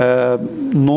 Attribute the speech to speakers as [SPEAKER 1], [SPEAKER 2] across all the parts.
[SPEAKER 1] 9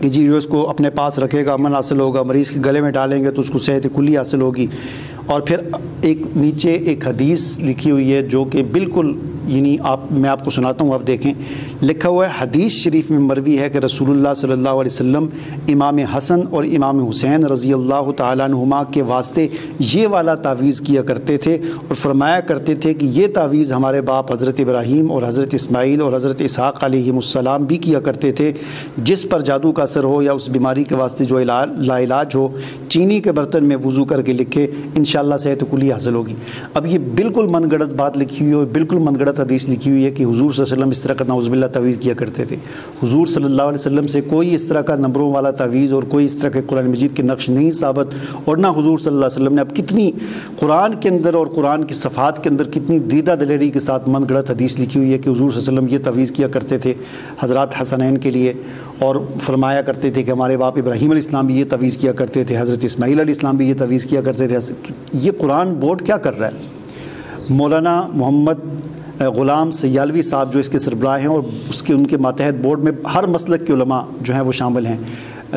[SPEAKER 1] کہ جی جو اس کو اپنے پاس رکھے گا امن حاصل ہوگا، مریض کے گلے میں ڈالیں گے تو اس کو صحت کلی حاصل ہوگی. اور پھر ایک نیچے ایک حدیث لکھی ہوئی ہے جو کہ بالکل یعنی میں آپ کو سناتا ہوں، آپ دیکھیں. لکھا ہوا ہے حدیث شریف میں مروی ہے کہ رسول اللہ صلی اللہ علیہ وسلم امام حسن اور امام حسین رضی اللہ تعالیٰ عنہما کے واسطے یہ والا تعویذ کیا کرتے تھے اور فرمایا کرتے تھے کہ یہ تعویذ ہمارے باپ حضرت ابراہیم اور حضرت اسماعیل اور حضرت اسحاق علیہ السلام بھی کیا کرتے تھے. جس پر جادو کا اثر ہو یا اس بیماری کے واسطے جو لا علاج ہو، چینی کے برتن میں وضو کر کے لکھے، انشاءاللہ صحت کلی حاصل ہوگی. اب یہ بالکل من گڑت بات لکھی ہوئی ہے، بالکل من گڑت حدیث لکھی ہوئی ہے کہ حضور صلی اللہ علیہ وسلم اس طرح کا نعوذ باللہ تعویذ کیا کرتے تھے. حضور صلی اللہ علیہ وسلم سے کوئی اس طرح کا نمبروں والا تعویذ اور کوئی اس طرح کے قرآن مجید کے نقش نہیں ثابت، اور نہ حضور صلی اللہ علیہ وسلم نے اب کتنی قرآن کے اندر اور قرآن کی صفحات کے اندر کتنی دیدہ دلیری کے ساتھ من گڑت حدیث لکھی ہوئی ہے کہ حضور صلی اللہ علیہ وسلم یہ تعویذ کیا کرتے تھے حضرات حسنین کے لیے، اور فرمایا کرتے تھے کہ ہمارے باپ ابراہیم علیہ السلام بھی یہ تعویذ کیا کرتے تھے، حضرت اسماعیل علیہ السلام بھی یہ تعویذ کیا کرتے تھے. یہ قرآن بورڈ کیا کر رہا ہے؟ مولانا محمد غلام سیالوی صاحب جو اس کے سربراہ ہیں، اور ان کے ماتحت بورڈ میں ہر مسلک کے علماء جو ہیں وہ شامل ہیں.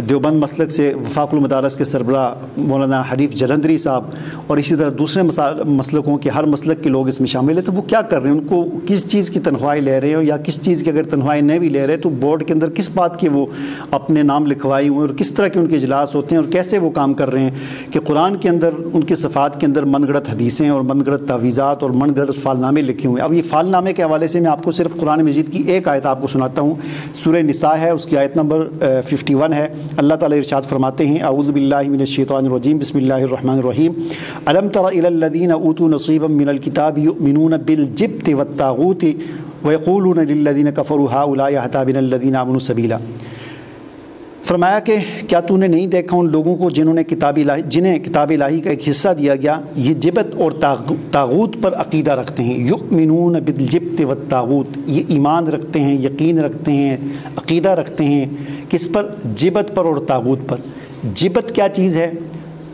[SPEAKER 1] دیوبند مسلک سے وفاق المدارس کے سربراہ مولانا حریف جلندری صاحب، اور اسی طرح دوسرے مسلکوں کے ہر مسلک کے لوگ اس میں شامل ہیں. تو وہ کیا کر رہے ہیں؟ ان کو کس چیز کی تنخواہیں لے رہے ہیں، یا کس چیز کی اگر تنخواہیں نہیں بھی لے رہے تو بورڈ کے اندر کس بات کے وہ اپنے نام لکھوائے ہوئے، اور کس طرح کے ان کے اجلاس ہوتے ہیں، اور کیسے وہ کام کر رہے ہیں کہ قرآن کے اندر ان کے صفحات کے اندر من گڑت حدیثیں اور من گڑت تعویذات اور من گڑت فالنامے لکھے ہوئے ہیں. اب یہ فالنامے کے حوالے سے میں آپ کو صرف قرآن مجید کی ایک آیت آپ کو سناتا ہوں. سورہ نساء ہے، اس کی آیت نمبر 51 ہے. اللہ تعالیٰ ارشاد فرماتے ہیں اعوذ باللہ من الشیطان الرجیم بسم اللہ الرحمن الرحیم الم تر الی الذین اوتوا نصیبا من الکتاب یؤمنون بالجبت والطاغوت ویقولون للذین کفروا ہؤلاء اہدی من الذین آمنوا سبیلا. فرمایا کہ کیا تو نے نہیں دیکھا ان لوگوں کو جنہیں کتاب الہی کا ایک حصہ دیا گیا، یہ جبت اور طاغوت پر عقیدہ رکھتے ہیں. یؤمنون بالجبت والطاغوت، یہ ایمان رکھتے ہیں، یقین رکھتے ہیں، عقیدہ رکھتے ہیں کس پر؟ جبت پر اور طاغوت پر. جبت کیا چیز ہے؟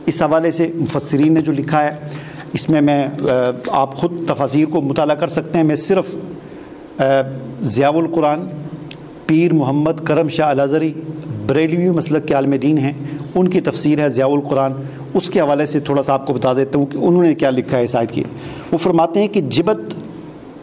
[SPEAKER 1] اس حوالے سے مفسرین نے جو لکھا ہے، اس میں آپ خود تفاسیر کو مطالعہ کر سکتے ہیں. میں صرف ضیاء القرآن، پیر محمد کرم شاہ الازہری بریلوی مسلک کے عالم دین ہیں، ان کی تفسیر ہے ضیاء القرآن، اس کے حوالے سے تھوڑا سا آپ کو بتا دیتا ہوں کہ انہوں نے کیا لکھا ہے اس آیت کی. وہ فرماتے ہیں کہ جبت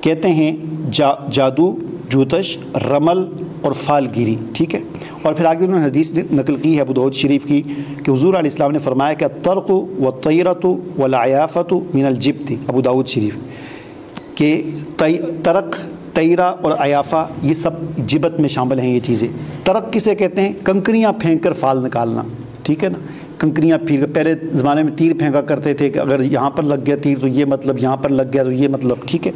[SPEAKER 1] کہتے ہیں جادو، جوتش، رمل اور فال گیری. ٹھیک ہے. اور پھر آگے انہوں نے حدیث نقل کی ہے ابو داؤد شریف کی کہ حضور علیہ السلام نے فرمایا کہ الطرق والطیرۃ والعیافۃ من الجبت. ابو داؤد شریف کہ طرق، طیرہ اور عیافہ یہ سب جبت میں شامل ہیں. یہ چیزیں طرق کسے کہتے ہیں؟ کنکریاں پھینک کر فال نکالنا. ٹھیک ہے نا. کنکریاں پھینک، پہلے زمانے میں تیر پھینکا کرتے تھے کہ اگر یہاں پر لگ گیا تیر تو یہ مطلب، یہاں پر لگ گیا تو یہ مطلب. ٹھیک ہے.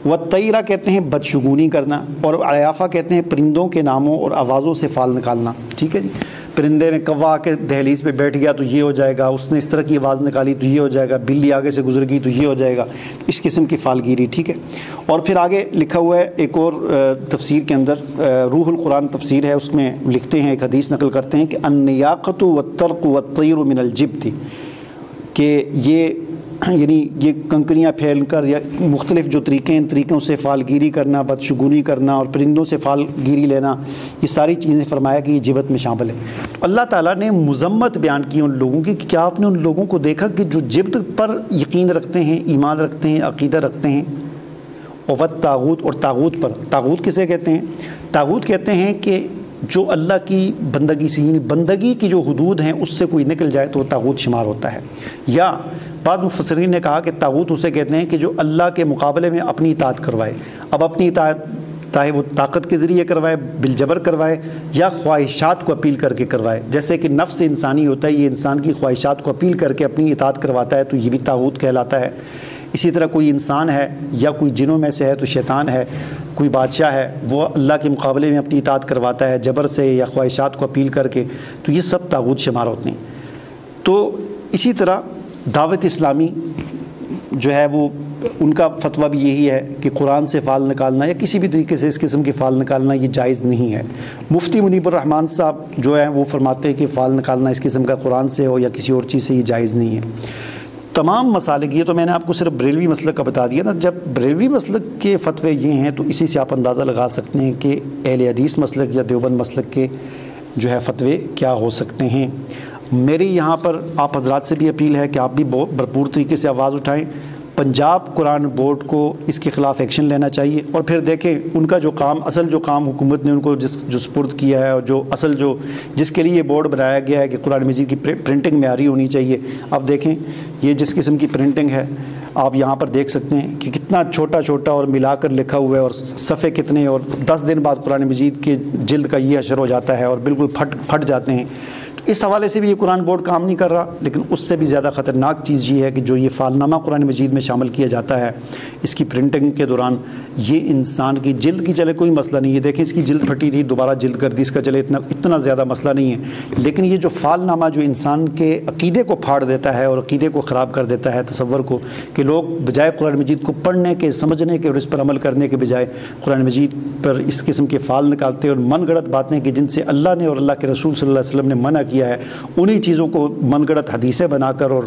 [SPEAKER 1] والطیرہ کہتے ہیں بدشگونی کرنا، اور عیافہ کہتے ہیں پرندوں کے ناموں اور آوازوں سے فال نکالنا. ٹھیک ہے جی. پرندے نے کوا کے دہلیز پہ بیٹھ گیا تو یہ ہو جائے گا، اس نے اس طرح کی آواز نکالی تو یہ ہو جائے گا، بلی آگے سے گزر گئی تو یہ ہو جائے گا. اس قسم کی فالگیری. ٹھیک ہے. اور پھر آگے لکھا ہوا ہے ایک اور تفسیر کے اندر، روح القرآن تفسیر ہے، اس میں لکھتے ہیں، ایک حدیث نقل کرتے ہیں کہ النیاقۃ والطرق والطیر من الجبت، کہ یہ یعنی یہ کنکریاں پھیل کر یا مختلف جو طریقے ہیں، ان طریقوں سے فال گیری کرنا، بدشگونی کرنا اور پرندوں سے فال گیری لینا، یہ ساری چیزیں فرمایا کہ یہ جبت میں شامل ہے. اللہ تعالیٰ نے مذمت بیان کی ان لوگوں کی کہ کیا آپ نے ان لوگوں کو دیکھا کہ جو جبت پر یقین رکھتے ہیں، ایمان رکھتے ہیں، عقیدہ رکھتے ہیں، اور طاغوت، اور طاغوت پر. طاغوت کسے کہتے ہیں؟ طاغوت کہتے ہیں کہ جو اللہ کی بندگی سے، یعنی بندگی کی جو حدود ہیں اس سے کوئی نکل جائے تو وہ طاغوت شمار ہوتا ہے. یا بعض مفسرین نے کہا کہ طاغوت اسے کہتے ہیں کہ جو اللہ کے مقابلے میں اپنی اطاعت کروائے. اب اپنی اطاعت چاہے وہ طاقت کے ذریعے کروائے، بالجبر کروائے، یا خواہشات کو اپیل کر کے کروائے. جیسے کہ نفس انسانی ہوتا ہے، یہ انسان کی خواہشات کو اپیل کر کے اپنی اطاعت کرواتا ہے تو یہ بھی طاغوت کہلاتا ہے. اسی طرح کوئی انسان ہے یا کوئی جنوں میں سے ہے تو شیطان ہے. کوئی بادشاہ ہے وہ اللہ کے مقابلے میں اپنی اطاعت کرواتا ہے جبر سے یا خواہشات کو اپیل کر کے، تو یہ سب طاغوت شمار ہوتے ہیں. تو اسی طرح دعوت اسلامی جو ہے وہ ان کا فتویٰ بھی یہی ہے کہ قرآن سے فال نکالنا یا کسی بھی طریقے سے اس قسم کے فال نکالنا یہ جائز نہیں ہے. مفتی منیب الرحمان صاحب جو ہیں وہ فرماتے ہیں کہ فال نکالنا اس قسم کا قرآن سے ہو یا کسی اور چیز سے یہ جائز نہیں ہے. تمام مسالک، یہ تو میں نے آپ کو صرف بریلوی مسلک کا بتا دیا نا. جب بریلوی مسلک کے فتوے یہ ہیں تو اسی سے آپ اندازہ لگا سکتے ہیں کہ اہل حدیث مسلک یا دیوبند مسلک کے جو ہے فتوے کیا ہو سکتے ہیں۔ میری یہاں پر آپ حضرات سے بھی اپیل ہے کہ آپ بھی بھرپور طریقے سے آواز اٹھائیں۔ پنجاب قرآن بورڈ کو اس کے خلاف ایکشن لینا چاہیے، اور پھر دیکھیں ان کا جو کام، اصل جو کام حکومت نے ان کو جو سپرد کیا ہے، اور جو اصل جس کے لیے یہ بورڈ بنایا گیا ہے کہ قرآن مجید کی پرنٹنگ معیاری ہونی چاہیے۔ اب دیکھیں یہ جس قسم کی پرنٹنگ ہے، آپ یہاا پر دیکھ سکتے ہیں کہ کتنا چھوٹا چھوٹا اور ملا کر لکھا ہوا ہے، اور صفحے کتنے، اور 10 دن بعد قرآن مجید کے جلد کا یہ حشر ہو جاتا ہے اور بالکل پھٹ جاتے ہیں۔ اس حوالے سے بھی یہ قرآن بورڈ کام نہیں کر رہا، لیکن اس سے بھی زیادہ خطرناک چیز یہ ہے کہ جو یہ فالنامہ قرآن مجید میں شامل کیا جاتا ہے، اس کی پرنٹنگ کے دوران یہ انسان کی جلد کی چلے کوئی مسئلہ نہیں ہے، دیکھیں اس کی جلد پھٹی تھی، دوبارہ جلد کر دی، اس کا چلے اتنا زیادہ مسئلہ نہیں ہے، لیکن یہ جو فالنامہ جو انسان کے عقیدے کو پھاڑ دیتا ہے اور عقیدے کو خراب کر دیتا ہے، تصور کو کہ لوگ بجائے قرآن مجید کو پڑھنے کے، سمجھنے کے اور اس پر عمل کرنے کے بجائے قرآن مجید پر اس قسم کے فال نکالتے اور من گڑت باتیں کہ جن سے اللہ نے اور اللہ کے رسول صلی اللہ علیہ وسلم نے منع کیا ہے، انہی چیزوں کو من گڑت حدیثیں بنا کر اور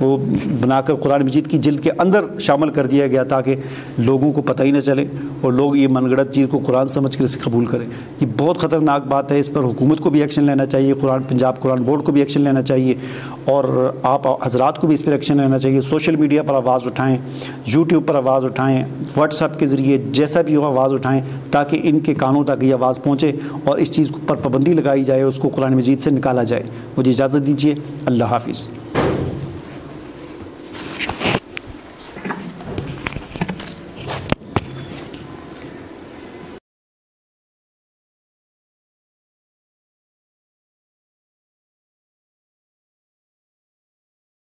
[SPEAKER 1] وہ بنا کر قرآن مجید کی جلد کے اندر شامل کر دیا گیا تاکہ لوگوں کو پتہ ہی نہ چلے اور لوگ یہ من گڑت چیز کو قرآن سمجھ کر اسے قبول کریں۔ یہ بہت خطرناک بات ہے، اس پر حکومت کو بھی ایکشن لینا چاہیے، پنجاب قرآن بورڈ کو بھی ایکشن لینا چاہیے، اور آپ حضرات کو بھی اس پر ایکشن لینا چاہیے۔ سوشل میڈیا پر آواز اٹھائیں، یوٹیوب پر آواز اٹھائیں، واٹس ایپ کے ذریعے جیسا بھی ہو آواز اٹھائیں تاکہ ان کے کانوں تک یہ آواز پہنچے اور اس چیز پر پابندی لگائی جائے، اس کو قرآن مجید سے نکالا جائے۔ مجھے اجازت دیجیے، اللہ حافظ۔